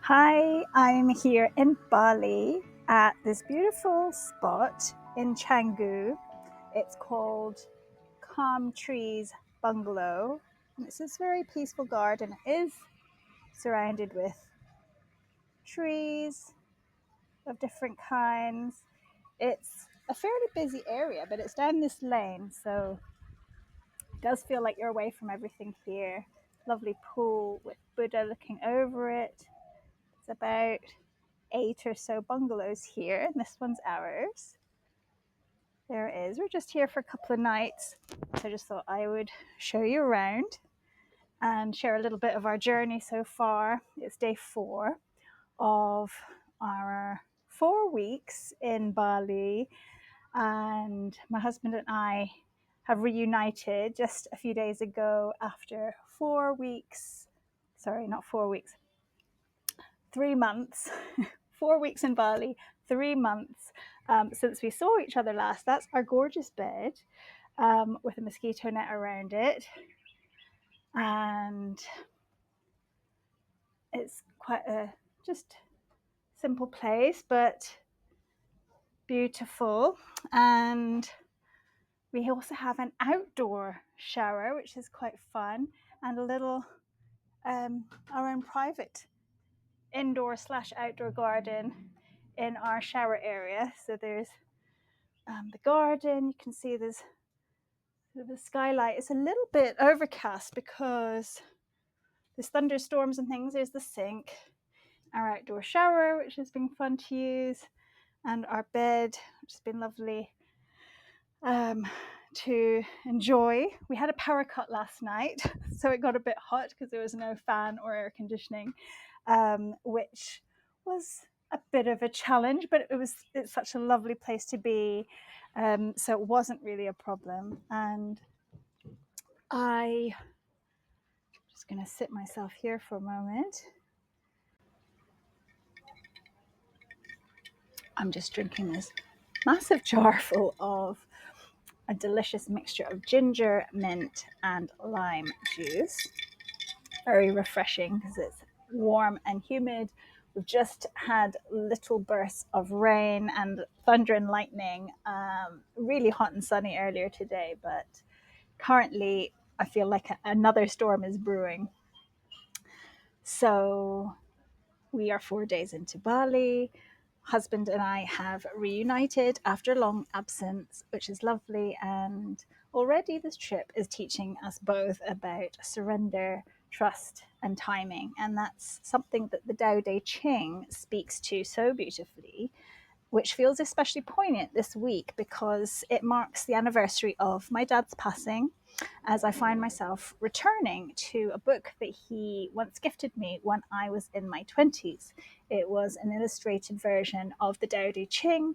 Hi, I'm here in Bali at this beautiful spot in Canggu. It's called Calm Trees Bungalow. And it's this very peaceful garden. It is surrounded with trees of different kinds. It's a fairly busy area, but it's down this lane, so it does feel like you're away from everything here. Lovely pool with Buddha looking over it. It's about 8 or so bungalows here, and this one's ours. There it is. We're just here for a couple of nights, so I just thought I would show you around and share a little bit of our journey so far. It's day 4 of our 4 weeks in Bali, and my husband and I have reunited just a few days ago after 4 weeks. Sorry, not 4 weeks, 3 months, 4 weeks in Bali, 3 months since we saw each other last. That's our gorgeous bed with a mosquito net around it. And it's quite a just simple place, but beautiful. And we also have an outdoor shower, which is quite fun, and a little our own private indoor slash outdoor garden in our shower area. So there's the garden. You can see there's the skylight. It's a little bit overcast because there's thunderstorms and things. There's the sink, our outdoor shower, which has been fun to use, and our bed, which has been lovely to enjoy. We had a power cut last night, so it got a bit hot because there was no fan or air conditioning, which was a bit of a challenge, but it's such a lovely place to be, so it wasn't really a problem. And I'm just going to sit myself here for a moment. I'm just drinking this massive jar full of a delicious mixture of ginger, mint, and lime juice. Very refreshing because it's warm and humid. We've just had little bursts of rain and thunder and lightning. Really hot and sunny earlier today, but currently I feel like another storm is brewing. So we are 4 days into Bali. Husband and I have reunited after a long absence, which is lovely. And already this trip is teaching us both about surrender, trust, and timing. And that's something that the Tao Te Ching speaks to so beautifully, which feels especially poignant this week because it marks the anniversary of my dad's passing, as I find myself returning to a book that he once gifted me when I was in my 20s. It was an illustrated version of the Tao Te Ching.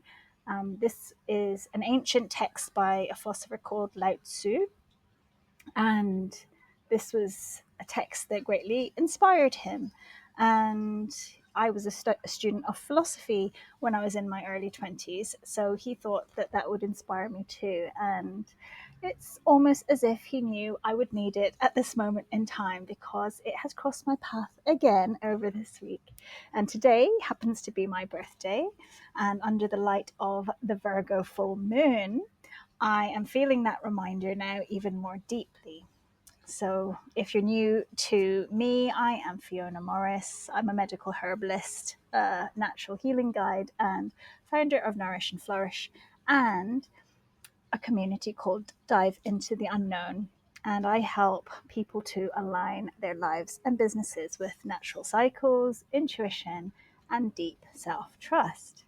This is an ancient text by a philosopher called Lao Tzu, and this was a text that greatly inspired him. And I was a student of philosophy when I was in my early 20s, so he thought that that would inspire me too. And it's almost as if he knew I would need it at this moment in time because it has crossed my path again over this week. And today happens to be my birthday, and under the light of the Virgo full moon, I am feeling that reminder now even more deeply. So, if you're new to me, I am Fiona Morris. I'm a medical herbalist, a natural healing guide, and founder of Nourish and Flourish, and a community called Dive into the Unknown. And I help people to align their lives and businesses with natural cycles, intuition, and deep self trust.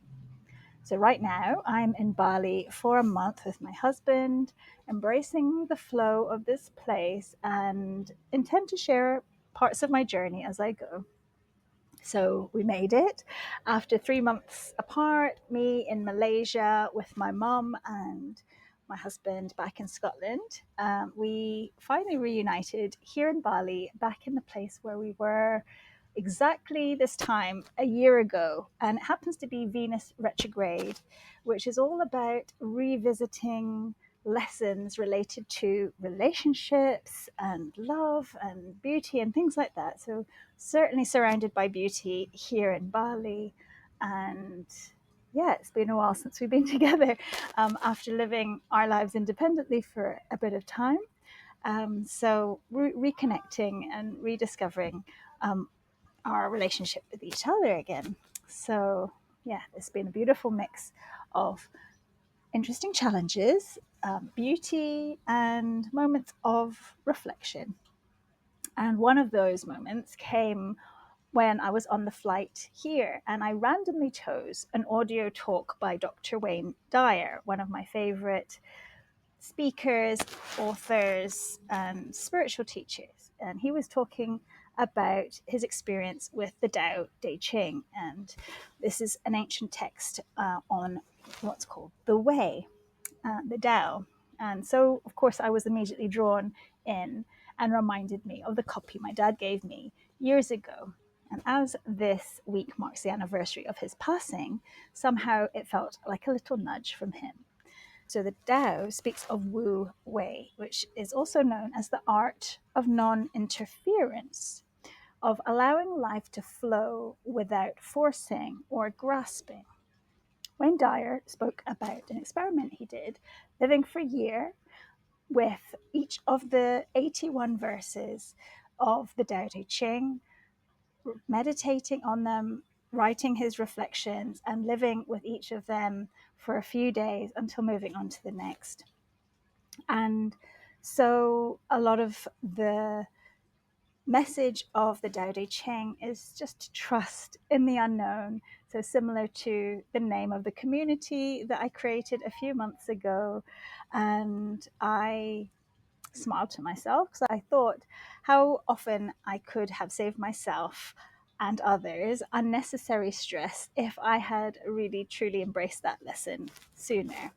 So, right now, I'm in Bali for a month with my husband, embracing the flow of this place and intend to share parts of my journey as I go. So, we made it after 3 months apart, me in Malaysia with my mum and my husband back in Scotland. We finally reunited here in Bali, back in the place where we were exactly this time a year ago, and it happens to be Venus retrograde, which is all about revisiting lessons related to relationships and love and beauty and things like that. So, certainly surrounded by beauty here in Bali. And yeah, it's been a while since we've been together after living our lives independently for a bit of time. So, reconnecting and rediscovering our relationship with each other again. So, yeah, it's been a beautiful mix of interesting challenges, beauty, and moments of reflection. And one of those moments came when I was on the flight here and I randomly chose an audio talk by Dr. Wayne Dyer, one of my favorite speakers, authors, and spiritual teachers. And he was talking about his experience with the Tao Te Ching. And this is an ancient text on what's called the Way, the Tao. And so, of course, I was immediately drawn in and reminded me of the copy my dad gave me years ago. And as this week marks the anniversary of his passing, somehow it felt like a little nudge from him. So the Tao speaks of Wu Wei, which is also known as the art of non interference, of allowing life to flow without forcing or grasping. Wayne Dyer spoke about an experiment he did, living for a year with each of the 81 verses of the Tao Te Ching, meditating on them, writing his reflections, and living with each of them for a few days until moving on to the next. And so a lot of the message of the Tao Te Ching is just to trust in the unknown. So similar to the name of the community that I created a few months ago. And I smiled to myself because I thought how often I could have saved myself and others unnecessary stress if I had really truly embraced that lesson sooner.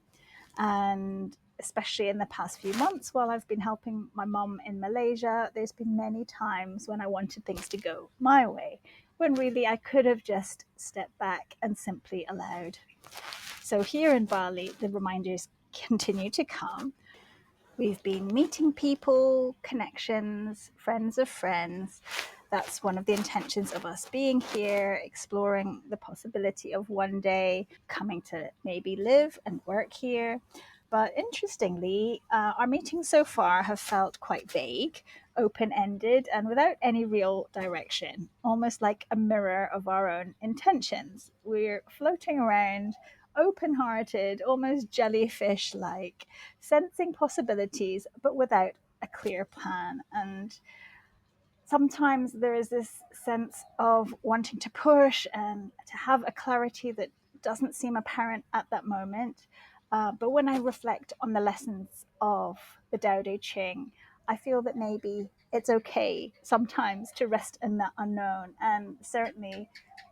And especially in the past few months while I've been helping my mum in Malaysia, there's been many times when I wanted things to go my way, when really I could have just stepped back and simply allowed. So here in Bali, the reminders continue to come. We've been meeting people, connections, friends of friends. That's one of the intentions of us being here, exploring the possibility of one day coming to maybe live and work here. But interestingly, our meetings so far have felt quite vague, open ended, and without any real direction, almost like a mirror of our own intentions. We're floating around, open hearted, almost jellyfish like, sensing possibilities, but without a clear plan. And sometimes there is this sense of wanting to push and to have a clarity that doesn't seem apparent at that moment. But when I reflect on the lessons of the Tao Te Ching, I feel that maybe it's okay sometimes to rest in the unknown. And certainly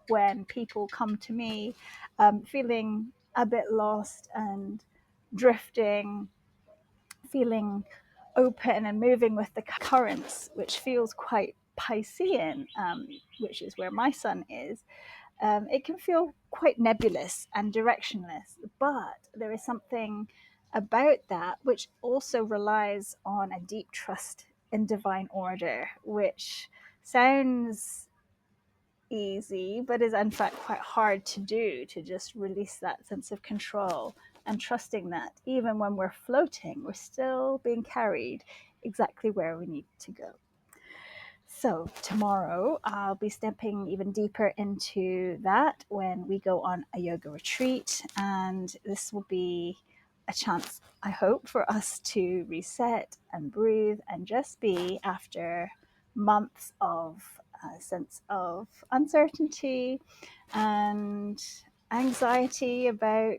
when people come to me feeling a bit lost and drifting, feeling open and moving with the currents, which feels quite Piscean, which is where my sun is, it can feel quite nebulous and directionless. But there is something about that which also relies on a deep trust in divine order, which sounds easy, but is in fact quite hard to do, to just release that sense of control and trusting that even when we're floating, we're still being carried exactly where we need to go. So, tomorrow I'll be stepping even deeper into that when we go on a yoga retreat, and this will be a chance, I hope, for us to reset and breathe and just be after months of a sense of uncertainty and anxiety about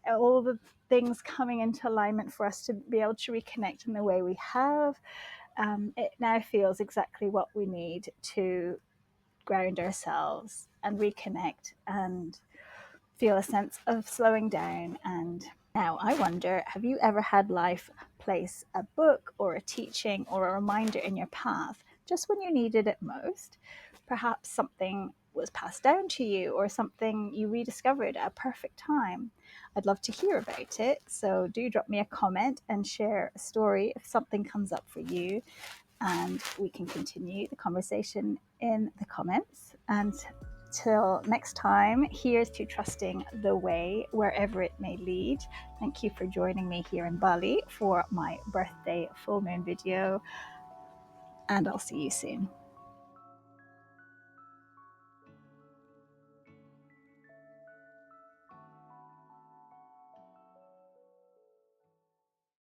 all the things coming into alignment for us to be able to reconnect in the way we have. It now feels exactly what we need to ground ourselves and reconnect and feel a sense of slowing down. And now I wonder, have you ever had life place a book or a teaching or a reminder in your path just when you needed it most? Perhaps something was passed down to you or something you rediscovered at a perfect time. I'd love to hear about it. So do drop me a comment and share a story if something comes up for you, and we can continue the conversation in the comments. And till next time, here's to trusting the way wherever it may lead. Thank you for joining me here in Bali for my birthday full moon video, and I'll see you soon.